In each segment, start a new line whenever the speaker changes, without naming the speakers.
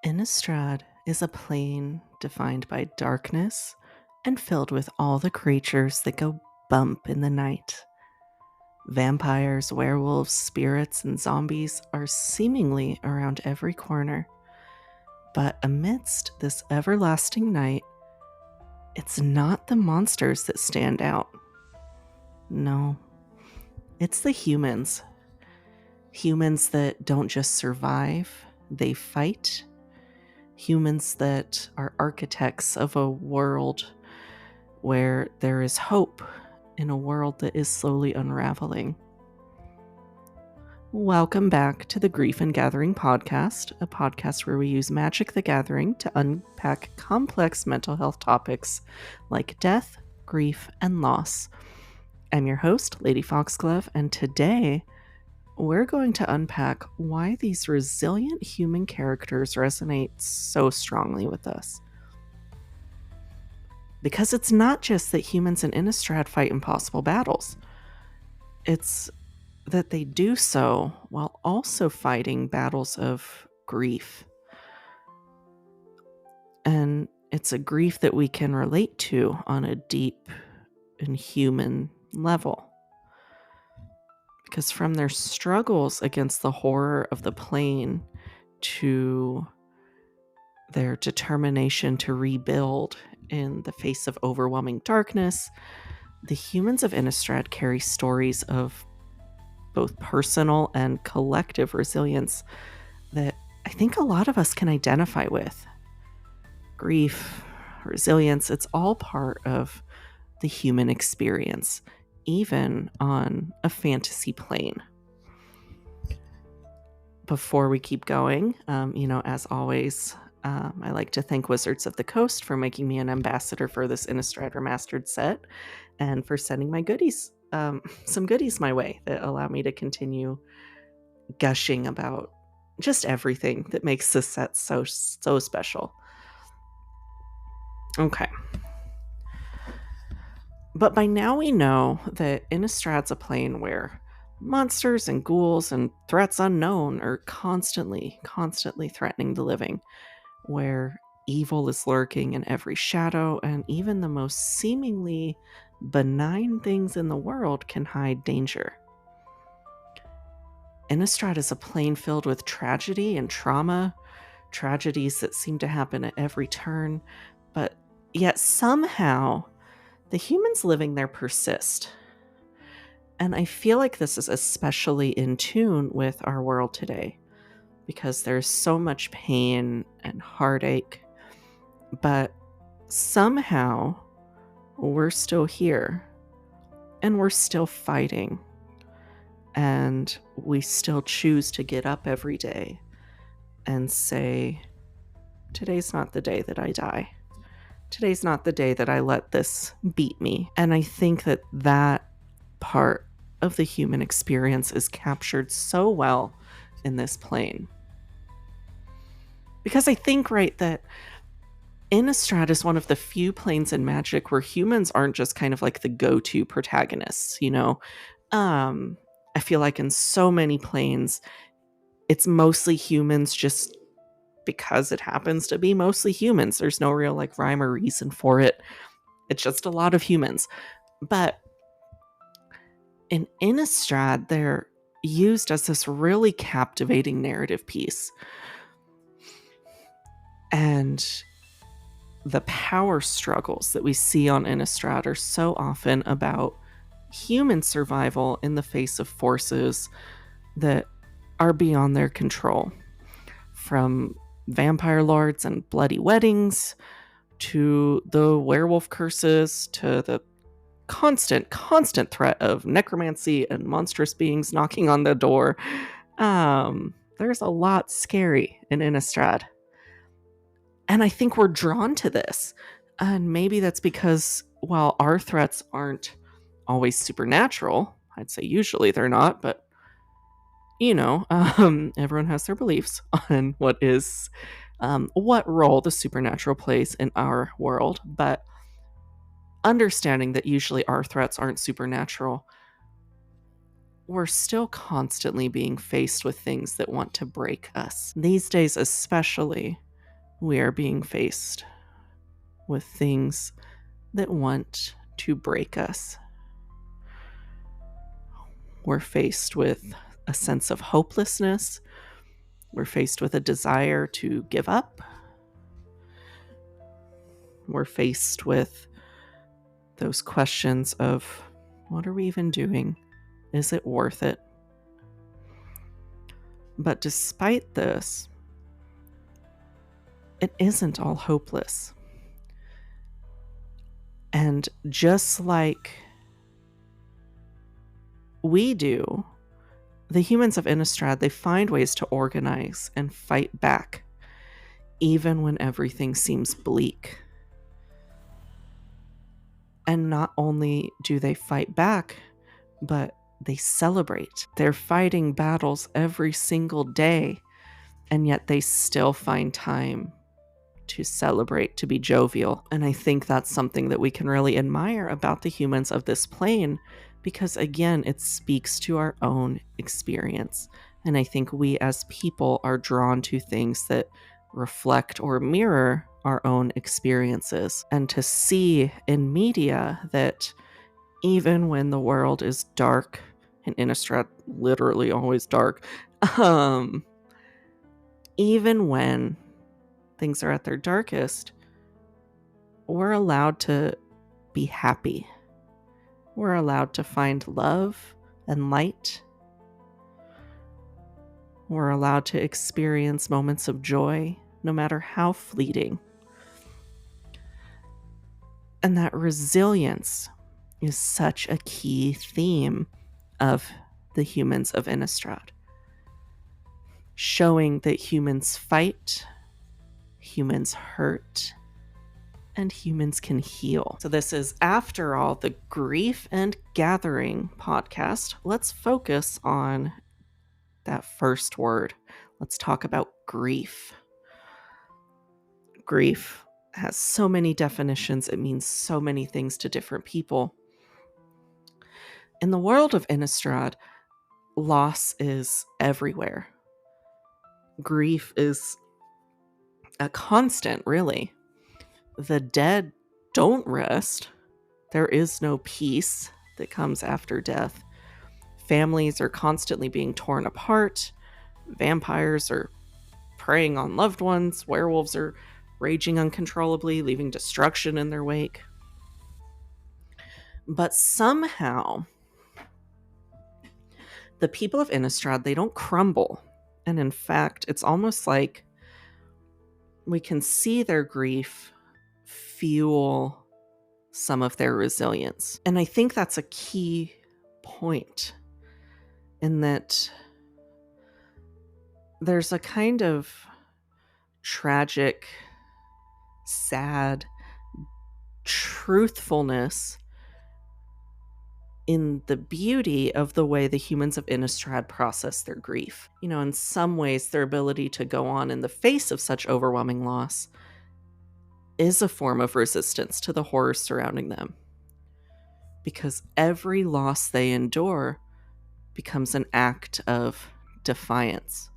Innistrad is a plane defined by darkness and filled with all the creatures that go bump in the night. Vampires, werewolves, spirits, and zombies are seemingly around every corner. But amidst this everlasting night, it's not the monsters that stand out. No, it's the humans. Humans that don't just survive, they fight. Humans that are architects of a world where there is hope in a world that is slowly unraveling. Welcome back to the Grief and Gathering podcast, a podcast where we use Magic the Gathering to unpack complex mental health topics like death, grief, and loss. I'm your host, Lady Foxglove, and today we're going to unpack why these resilient human characters resonate so strongly with us. Because it's not just that humans in Innistrad fight impossible battles. It's that they do so while also fighting battles of grief. And it's a grief that we can relate to on a deep and human level. Because from their struggles against the horror of the plane to their determination to rebuild in the face of overwhelming darkness, the humans of Innistrad carry stories of both personal and collective resilience that I think a lot of us can identify with. Grief, resilience, it's all part of the human experience, even on a fantasy plane. Before we keep going, as always, I like to thank Wizards of the Coast for making me an ambassador for this Innistrad Remastered set and for sending my goodies, some goodies my way that allow me to continue gushing about just everything that makes this set so special. Okay. But by now we know that Innistrad's a plane where monsters and ghouls and threats unknown are constantly threatening the living, where evil is lurking in every shadow, and even the most seemingly benign things in the world can hide danger. Innistrad is a plane filled with tragedy and trauma, tragedies that seem to happen at every turn, but yet somehow the humans living there persist. And I feel like this is especially in tune with our world today, because there's so much pain and heartache, but somehow we're still here and we're still fighting, and we still choose to get up every day and say, today's not the day that I die. Today's not the day that I let this beat me. And I think that that part of the human experience is captured so well in this plane. Because I think, right, that Innistrad is one of the few planes in Magic where humans aren't just kind of like the go-to protagonists, I feel like in so many planes, it's mostly humans just because it happens to be mostly humans. There's no real like rhyme or reason for it. It's just a lot of humans. But in Innistrad, they're used as this really captivating narrative piece. And the power struggles that we see on Innistrad are so often about human survival in the face of forces that are beyond their control. From vampire lords and bloody weddings, to the werewolf curses, to the constant threat of necromancy and monstrous beings knocking on the door. There's a lot scary in Innistrad. And I think we're drawn to this. And maybe that's because while our threats aren't always supernatural, I'd say usually they're not, but everyone has their beliefs on what role the supernatural plays in our world. But understanding that usually our threats aren't supernatural, we're still constantly being faced with things that want to break us. These days especially, we are being faced with things that want to break us. We're faced with a sense of hopelessness. We're faced with a desire to give up. We're faced with those questions of, what are we even doing? Is it worth it? But despite this, it isn't all hopeless. And just like we do, the humans of Innistrad, they find ways to organize and fight back, even when everything seems bleak. And not only do they fight back, but they celebrate. They're fighting battles every single day, and yet they still find time to celebrate, to be jovial. And I think that's something that we can really admire about the humans of this plane, because again, it speaks to our own experience. And I think we as people are drawn to things that reflect or mirror our own experiences. And to see in media that even when the world is dark, and Innistrad literally always dark, even when things are at their darkest, we're allowed to be happy. We're allowed to find love and light. We're allowed to experience moments of joy, no matter how fleeting. And that resilience is such a key theme of the humans of Innistrad, showing that humans fight, humans hurt, and humans can heal. So this is, after all, the Grief and Gathering podcast. Let's focus on that first word. Let's talk about grief. Grief has so many definitions. It means so many things to different people. In the world of Innistrad, loss is everywhere. Grief is a constant, really. The dead don't rest. There is no peace that comes after death. Families are constantly being torn apart. Vampires are preying on loved ones. Werewolves are raging uncontrollably, leaving destruction in their wake. But somehow, the people of Innistrad, they don't crumble. And in fact, it's almost like we can see their grief fuel some of their resilience. And I think that's a key point, in that there's a kind of tragic, sad truthfulness in the beauty of the way the humans of Innistrad process their grief. You know, in some ways, their ability to go on in the face of such overwhelming loss is a form of resistance to the horrors surrounding them. Because every loss they endure becomes an act of defiance.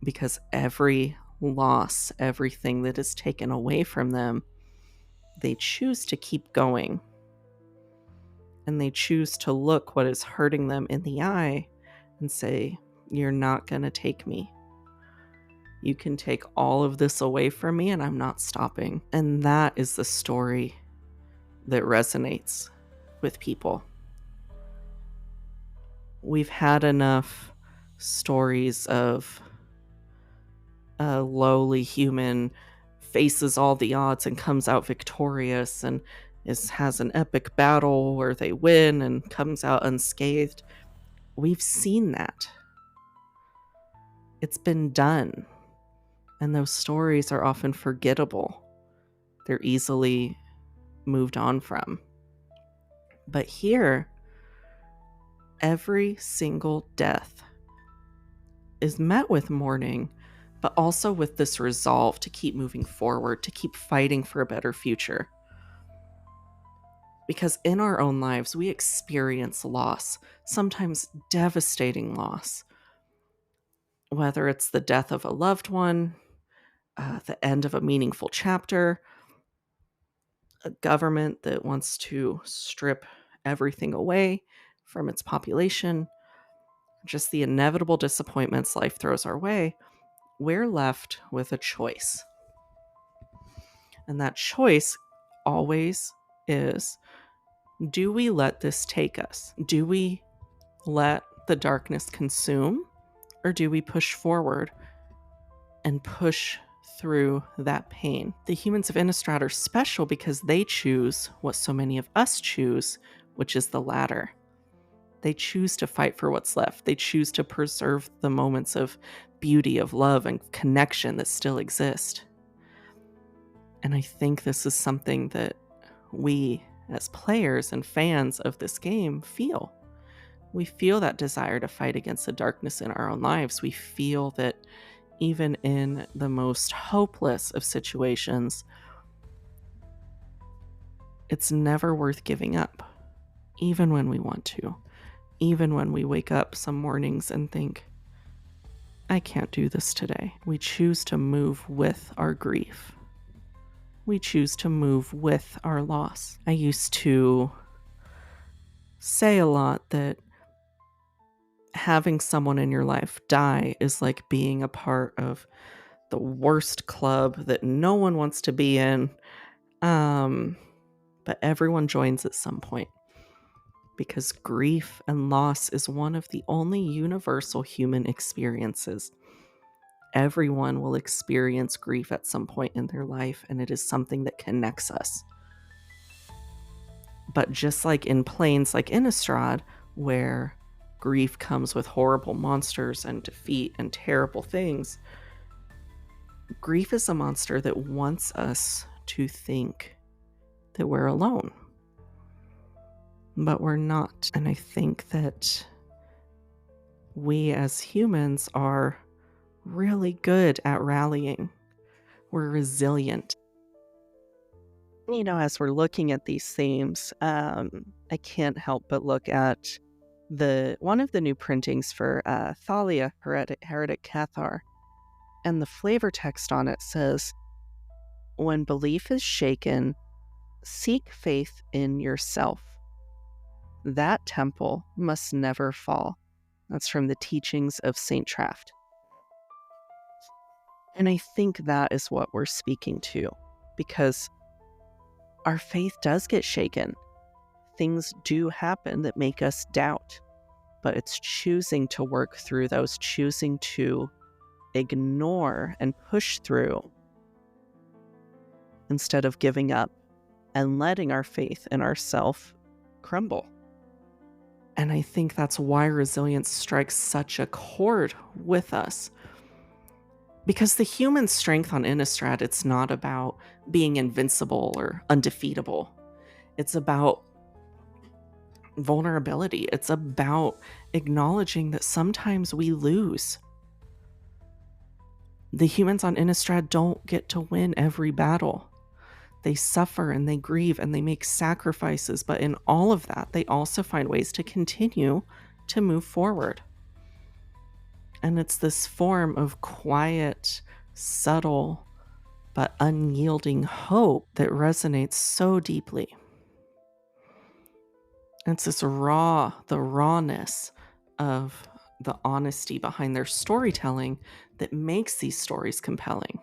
Because every loss, everything that is taken away from them, they choose to keep going. And they choose to look what is hurting them in the eye and say, you're not going to take me. You can take all of this away from me and I'm not stopping. And that is the story that resonates with people. We've had enough stories of a lowly human faces all the odds and comes out victorious and has an epic battle where they win and comes out unscathed. We've seen that. It's been done. And those stories are often forgettable. They're easily moved on from. But here, every single death is met with mourning, but also with this resolve to keep moving forward, to keep fighting for a better future. Because in our own lives, we experience loss, sometimes devastating loss. Whether it's the death of a loved one, the end of a meaningful chapter, a government that wants to strip everything away from its population, just the inevitable disappointments life throws our way, we're left with a choice. And that choice always is, do we let this take us? Do we let the darkness consume, or do we push forward and push through that pain? The humans of Innistrad are special because they choose what so many of us choose, which is the latter. They choose to fight for what's left. They choose to preserve the moments of beauty, of love, and connection that still exist. And I think this is something that we, as players and fans of this game, feel. We feel that desire to fight against the darkness in our own lives. We feel that even in the most hopeless of situations, it's never worth giving up, even when we want to. Even when we wake up some mornings and think, I can't do this today. We choose to move with our grief. We choose to move with our loss. I used to say a lot that having someone in your life die is like being a part of the worst club that no one wants to be in. But everyone joins at some point, because grief and loss is one of the only universal human experiences. Everyone will experience grief at some point in their life, and it is something that connects us. But just like in planes like Innistrad, where grief comes with horrible monsters and defeat and terrible things, grief is a monster that wants us to think that we're alone. But we're not. And I think that we as humans are really good at rallying. We're resilient. You know, as we're looking at these themes, I can't help but look at one of the new printings for Thalia, Heretic Cathar, and the flavor text on it says, "When belief is shaken, seek faith in yourself. That temple must never fall." That's from the teachings of Saint Traft. And I think that is what we're speaking to, because our faith does get shaken. Things do happen that make us doubt, but it's choosing to work through those, choosing to ignore and push through instead of giving up and letting our faith in ourself crumble. And I think that's why resilience strikes such a chord with us. Because the human strength on Innistrad, it's not about being invincible or undefeatable. It's about vulnerability. It's about acknowledging that sometimes we lose. The humans on Innistrad don't get to win every battle. They suffer and they grieve and they make sacrifices, but in all of that, they also find ways to continue to move forward. And it's this form of quiet, subtle, but unyielding hope that resonates so deeply. It's this the rawness of the honesty behind their storytelling that makes these stories compelling.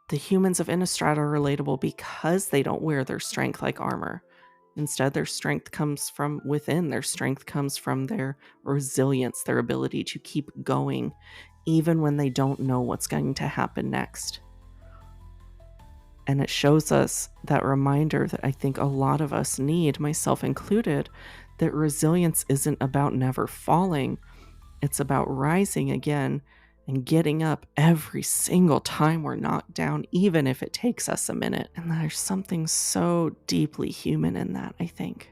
The humans of Innistrad are relatable because they don't wear their strength like armor. Instead, their strength comes from within. Their strength comes from their resilience, their ability to keep going, even when they don't know what's going to happen next. And it shows us that reminder that I think a lot of us need, myself included, that resilience isn't about never falling. It's about rising again and getting up every single time we're knocked down, even if it takes us a minute. And there's something so deeply human in that, I think.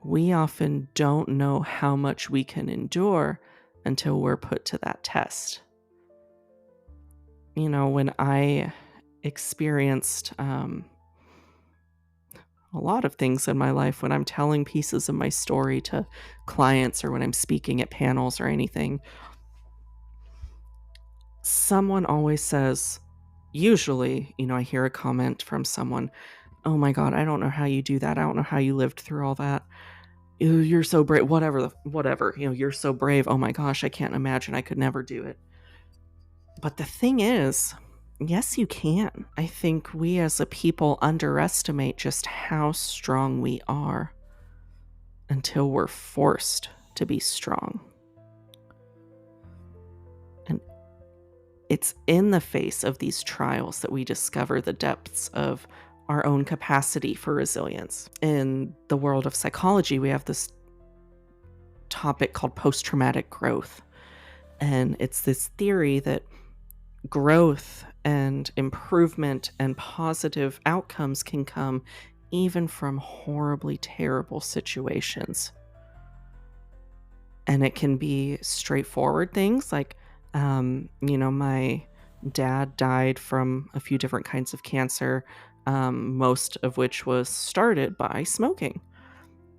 We often don't know how much we can endure until we're put to that test. You know, when I experienced a lot of things in my life, when I'm telling pieces of my story to clients or when I'm speaking at panels or anything, someone always says, usually, I hear a comment from someone, "Oh my god, I don't know how you do that. I don't know how you lived through all that. Ew, you're so brave." Whatever. You're so brave. Oh my gosh, I can't imagine. I could never do it. But the thing is, yes, you can. I think we as a people underestimate just how strong we are until we're forced to be strong. And it's in the face of these trials that we discover the depths of our own capacity for resilience. In the world of psychology, we have this topic called post-traumatic growth. And it's this theory that growth and improvement and positive outcomes can come even from horribly terrible situations. And it can be straightforward things like, my dad died from a few different kinds of cancer, most of which was started by smoking.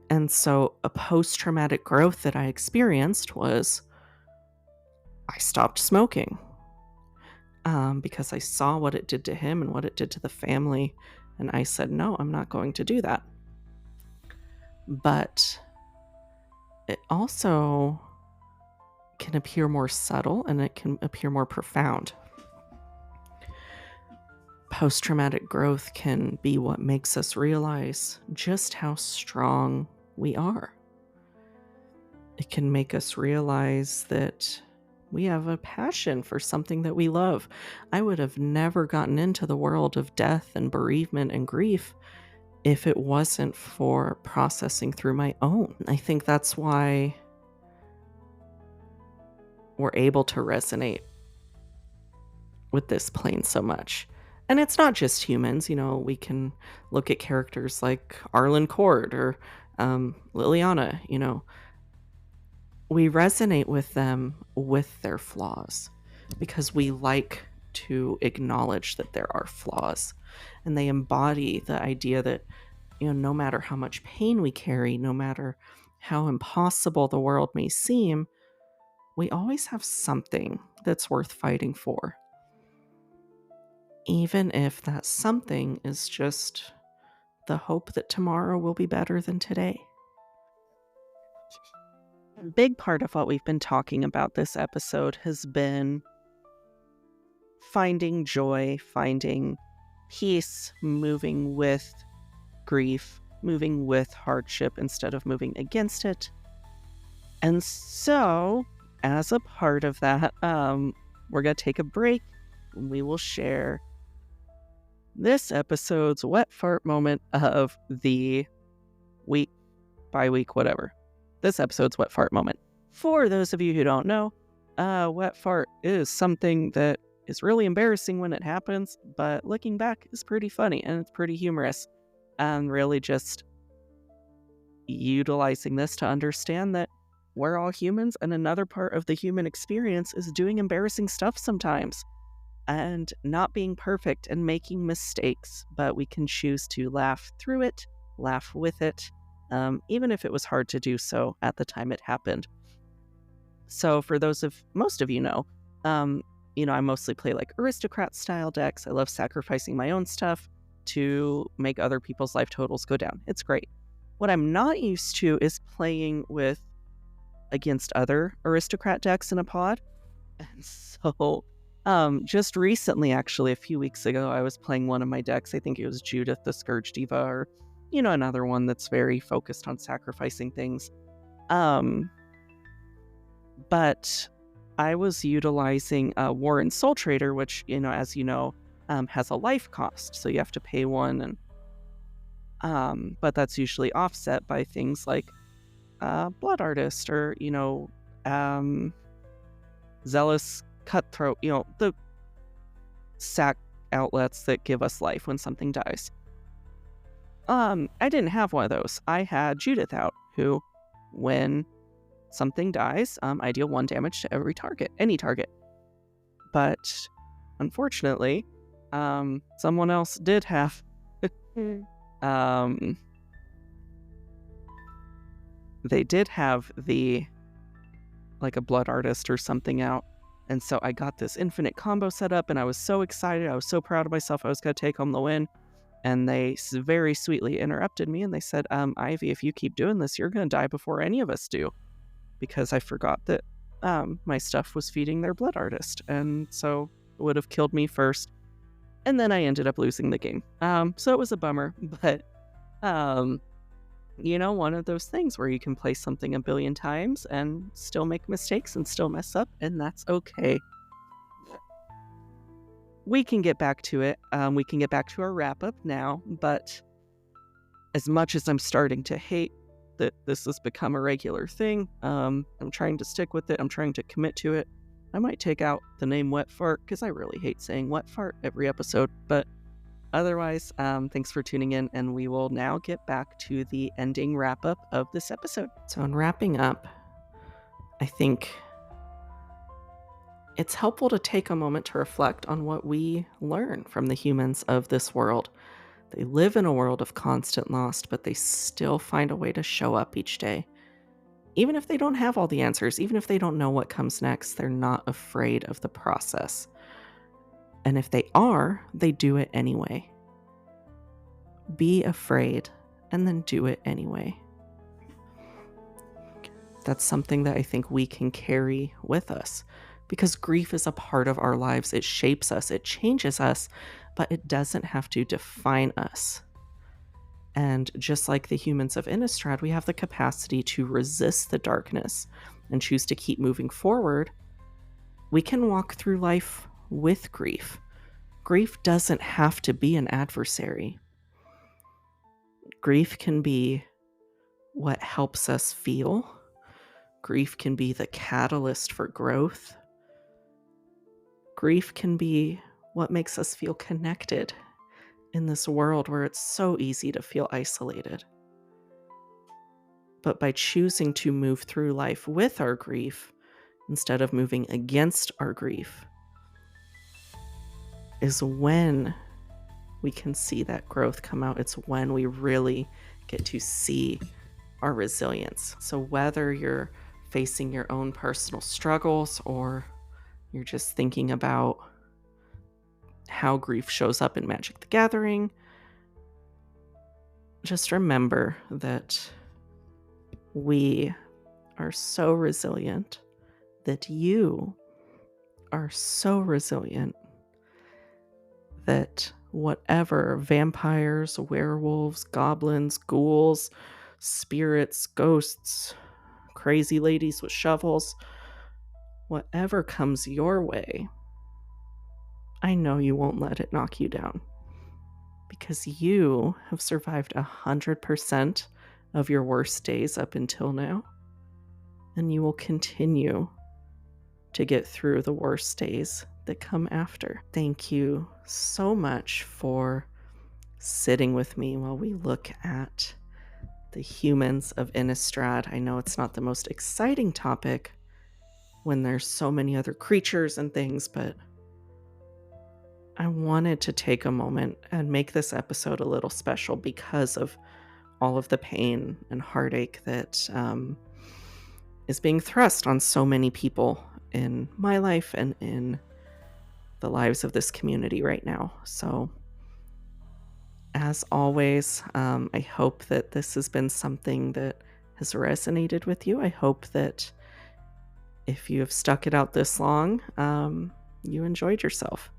And so a post-traumatic growth that I experienced was I stopped smoking, because I saw what it did to him and what it did to the family. And I said, no, I'm not going to do that. But it also can appear more subtle and it can appear more profound. Post-traumatic growth can be what makes us realize just how strong we are. It can make us realize that we have a passion for something that we love. I would have never gotten into the world of death and bereavement and grief if it wasn't for processing through my own. I think that's why we're able to resonate with this plane so much. And it's not just humans, we can look at characters like Arlen Cord or Liliana, we resonate with them with their flaws because we like to acknowledge that there are flaws. And they embody the idea that, no matter how much pain we carry, no matter how impossible the world may seem, we always have something that's worth fighting for. Even if that something is just the hope that tomorrow will be better than today. A big part of what we've been talking about this episode has been finding joy, finding peace, moving with grief, moving with hardship instead of moving against it. And so, as a part of that, we're going to take a break. We will share this episode's wet fart moment of the week, by week, whatever. This episode's wet fart moment. For those of you who don't know, wet fart is something that is really embarrassing when it happens, but looking back is pretty funny and it's pretty humorous. And really just utilizing this to understand that we're all humans, and another part of the human experience is doing embarrassing stuff sometimes and not being perfect and making mistakes, but we can choose to laugh through it, laugh with it, even if it was hard to do so at the time it happened. So for most of you know, I mostly play like aristocrat style decks. I love sacrificing my own stuff to make other people's life totals go down. It's great. What I'm not used to is playing against other aristocrat decks in a pod. And so just recently, actually, a few weeks ago, I was playing one of my decks. I think it was Judith the Scourge Diva, or, another one that's very focused on sacrificing things. But I was utilizing Warren Soul Trader, which, as you know, has a life cost. So you have to pay one, and but that's usually offset by things like Blood Artist or, Zealous Cutthroat, the sack outlets that give us life when something dies. I didn't have one of those. I had Judith out, who, when something dies, I deal 1 damage to any target. But unfortunately, someone else did have they did have like a Blood Artist or something out,
And so I got this infinite combo set up, and I was so excited. I was so proud of myself. I was going to take home the win. And they very sweetly interrupted me, and they said, Ivy, if you keep doing this, you're going to die before any of us do. Because I forgot that my stuff was feeding their blood artist. And so it would have killed me first. And then I ended up losing the game. So it was a bummer. But, one of those things where you can play something a billion times and still make mistakes and still mess up. And that's okay. We can get back to it. We can get back to our wrap-up now. But as much as I'm starting to hate that this has become a regular thing, I'm trying to stick with it. I'm trying to commit to it. I might take out the name Wet Fart because I really hate saying Wet Fart every episode. But otherwise, thanks for tuning in, and we will now get back to the ending wrap-up of this episode.
So in wrapping up, I think it's helpful to take a moment to reflect on what we learn from the humans of this world. They live in a world of constant loss, but they still find a way to show up each day. Even if they don't have all the answers, even if they don't know what comes next, they're not afraid of the process. And if they are, they do it anyway. Be afraid and then do it anyway. That's something that I think we can carry with us, because grief is a part of our lives. It shapes us, it changes us, but it doesn't have to define us. And just like the humans of Innistrad, we have the capacity to resist the darkness and choose to keep moving forward. We can walk through life with grief. Grief doesn't have to be an adversary. Grief can be what helps us feel. Grief can be the catalyst for growth. Grief can be what makes us feel connected in this world where it's so easy to feel isolated. But by choosing to move through life with our grief instead of moving against our grief is when we can see that growth come out. It's when we really get to see our resilience. So whether you're facing your own personal struggles or you're just thinking about how grief shows up in Magic the Gathering, just remember that we are so resilient, that you are so resilient, that whatever vampires, werewolves, goblins, ghouls, spirits, ghosts, crazy ladies with shovels, whatever comes your way, I know you won't let it knock you down, because you have survived 100% of your worst days up until now, and you will continue to get through the worst days that come after. Thank you so much for sitting with me while we look at the humans of Innistrad. I know it's not the most exciting topic when there's so many other creatures and things, but I wanted to take a moment and make this episode a little special because of all of the pain and heartache that is being thrust on so many people in my life and in the lives of this community right now. So, as always, I hope that this has been something that has resonated with you. I hope that if you have stuck it out this long, you enjoyed yourself.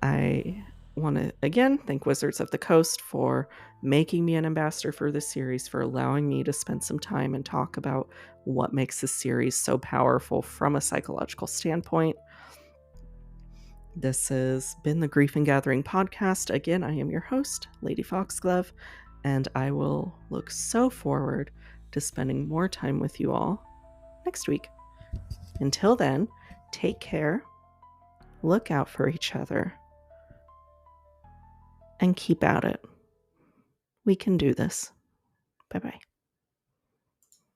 I want to, again, thank Wizards of the Coast for making me an ambassador for this series, for allowing me to spend some time and talk about what makes this series so powerful from a psychological standpoint. This has been the Grief and Gathering podcast. Again, I am your host, Lady Foxglove, and I will look so forward to spending more time with you all next week. Until then, take care, look out for each other, and keep at it. We can do this. Bye-bye.